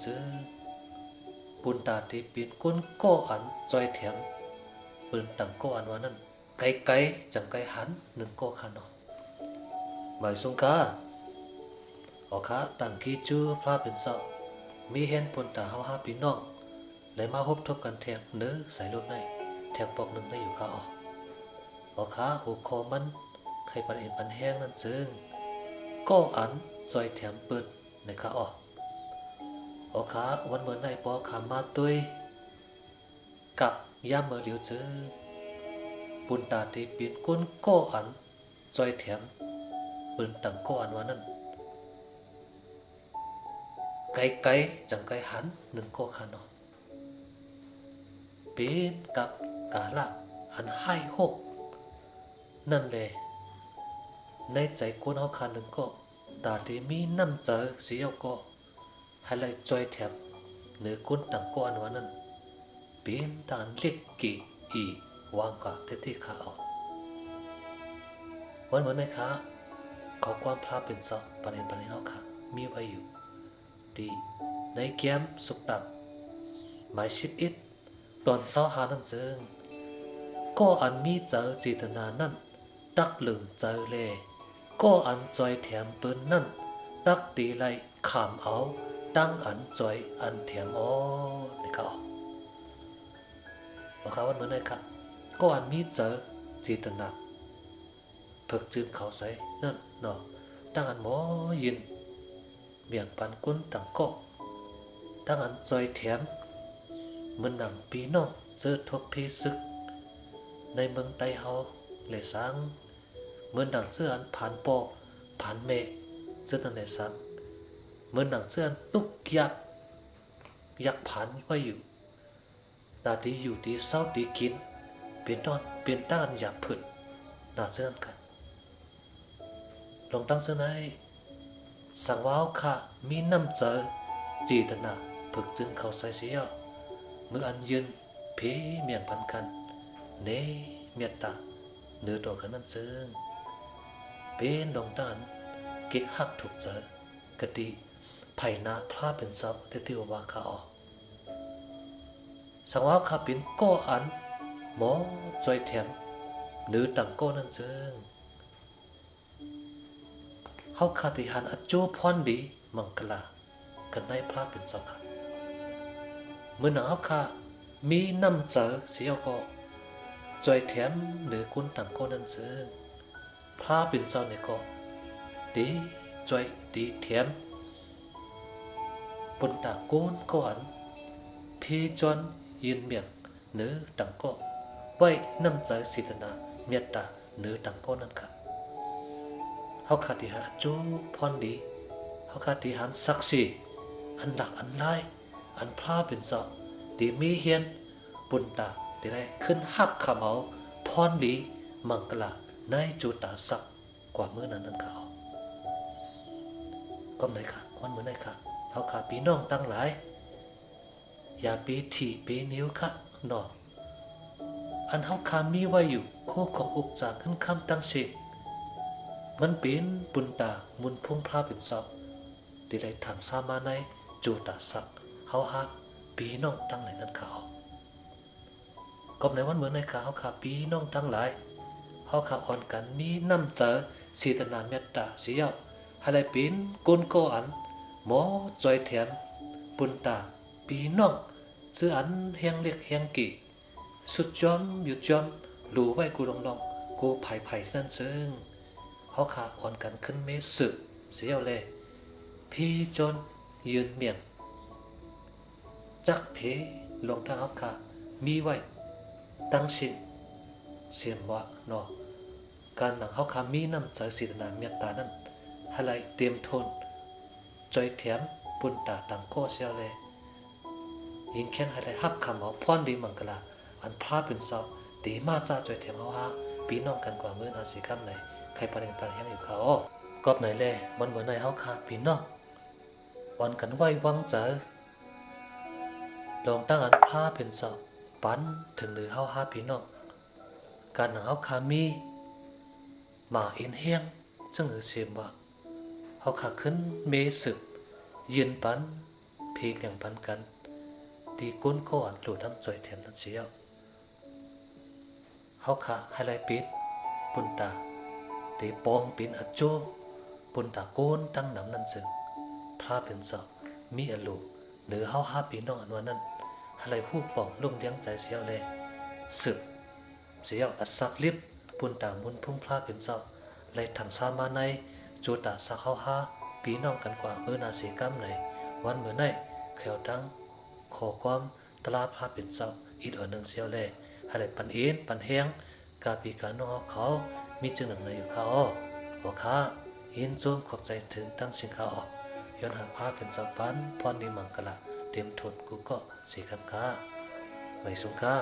chứ bùn tà thì biến quân cô ăn doi thèm bùn tặng cô ăn vào nên cái chẳng cái hắn nâng cô khăn nó mày xuống cá ở cá tặng khi chưa pha biến sợ mi hen bùn tà hao ha biến nong lấy ma hốp thốtกันthèm nữใส่รถnày thèmปอกหนึ่งได้อยู่cá ở cáหูคอมันใครปันเอ็นปันแห้งนั่นซึ่งก็อันซอยแถมเปิดในขาở cáวันเมื่อในปอขามาตุยกับย่าเมื่อเหลียวเจอปุ่นตาที่เปลี่ยนก้นก็อันซอยแถมเปิดตังก็อันวันนั้นไกลจังไกลหันหนึ่งก็ขันเป็นกับกาละอันให้หกนั่นเลยในใจกวนเขาคันหนึ่งก็ตาที่มีน้ำเจอเสียวก็ให้เลยจอยแถบเนื้อก้นต่างก้อนวันนั้นเป็นตานเล็กกี่อีวางกะเทที่ขาออกวันเหมือนในขาขอความพลาดเป็นซอกประเด็นเขาค่ะมีไว้อยู่ดีในเกมสุกดับหมายชิปอิดตอนเศร้าหานั่นซึ่งก็อันมีเจอจิตนานั่นตักหลึงเจอเลยก็อันจอยแถมปืนนั่นตักตีไล่ขามเอาตั้งอันจอยอันแถมนะครับบอกเขาว่าเหมือนไงครับก็อันมีเจอจิตนาฝึกจืนเขาใส่นั่นเนาะตั้งอันหมอยินเบี่ยงปันกุนต่างก็ตั้งอันจอยแถมเหมือนหนังปีน้องเจอทบพีซึกในเมืองไต้เฮาเลยสังเหมือนหนังเสื้ออันผ่านปอผ่านเมเสื้อนั่นเลยสังเหมือนหนังเสื้ออันตุกยักผ่านไว้อยู่นาดีอยู่ดีเศร้าดีกินเป็นตอนเป็นต้านอยากผึดนาเสื้อนั่นกันลองตั้งเสื้อในสั่งว้าวค่ะมีน้ำเจอจีตนาฝึกจึงเขาใส่เสียเมื่ออันยืนเพเมียนพันกันเนเมียตาเนื้อตัวกันนั่นซึ่งเป็นดองด้านเก็กหักถูกเจอกะดีไผ่นาพลาเป็นซับเที่ยวว่าขาออกสังว่าขาเป็นก้ออันหมอจอยแถมเนื้อต่างก้อนั่นซึ่งเขาขาดหันอัจจูพรดีมังกลากันได้พลาเป็นซับขาเมื่อหนังเขาขามีน้ำเจอเสียวก็จอยแถมหรือกุนต่างก็นั่นซึ่งพระเป็นเจ้าเนี่ยก็ดีจอยดีแถมบนตากุนก็อันพี่จอนยืนเมียงเนื้อต่างก็ไว้น้ำใจศิลนาเมียตาเนื้อต่างก็นั่นค่ะเขาขาดที่หาจูพรดีเขาขาดที่หันศักดิ์ศรีอันหลักอันไล่อันพระเป็นเจ้าดีมีเฮียนบุญตาที่ได้ขึ้นหับขมเอาพรดีมังกลาในจุตาสักกว่าเมื่อนั้นนั่นเขาก็ไหนค่ะวันเมื่อไหนค่ะเขาขาปีน้องตั้งหลายอย่าปีถี่ปีนิ้วค่ะหนออันเขาขามีไว้อยู่คู่ของอุกจากขึ้นคำตั้งเชกมันเป็นบุญตามุนพุ่งพลาเป็นเสาที่ได้ทางสามาในจุตาสักเขาหักปีน้องตั้งหลายนั่นเขาก็ในวันเหมือนในขาเขาขาปีน้องตั้งหลายเขาขาอ่อนกันมีน้ำเจอสีตนาเมตตาเสียวอะไรเป็นกุนโกอันหมอจอยแถมปุนตาปีน้องซื้ออันแหงเล็กแหงกี่สุดยอมหยุดยอมหลูไว้กูลองกูไผ่นั่นซึ่งเขาขาอ่อนกันขึ้นเมสึเสียวเลยพี่จนยืนเมียงจักเพลงทางเขาขามีไว้ตั้งชินเสียมว่าเนาะการหนังเขาขามีน้ำใจศิลนาเมียตานั้นอะไรเตรียมทนจอยแถมปุ่นตาต่างก็เสียวเลยยิงแค้นอะไรฮับคำเอาพรดีมังกลาอันพลาดเป็นเสาดีมาจ้าจอยแถมเอาฮะปีน้องกันกว่าเมื่อนาสีคำไหนใครประเด็นประเด็นอยู่เขากอบไหนเลยมันเหมือนในเขาขาปีน้องอ่อนกันไว้วังเจอลองตั้งอันพลาดเป็นเสาปันถึงหรือเฮาหาพี่น้องการหนังเฮาคามีหมาเอ็นเฮียงซึ่งหือเสียมว่าเฮาขาขึ้นเมสึบยืนปันเพ พีกอย่างพันกันตีก้นข้ออันหลุดทั้งจ่อยเทียมทั้งเสียวเฮาขาให้ไลปิดปุ่นตาตีปองปินอัจโจปุ่นตาโกนตั้งน้ำนั่นซึ่งพระเป็นสอบมีอลูหรือเฮาหาปีน้องอันว่านั้นให้ไลผู้ปองลุ่มเลี้ยงใจเสียวเลยสืบเสียวอัศกลิบปุ่นตามุนพุ่งพระเป็นสอบไลถังสามาในจูตาสักเฮาหาปีน้องกันกว่านาสีกรรมไหนวันเมื่อไหนเขียวตั้งขอความตลาดพระเป็นสอบอีกอันหนึ่งเสียวเลยให้ไลปันเอ็นปันแหงกาปีกาน้องเขามีจึงหนังในอยู่เขาหัวข้ายินโจมขอบใจถึงตั้งสิงเขาย้อนหาพาเป็นสาวปันพรดีมังกละเตรียมทนกูก็สีคำค้าไม่สุงค้า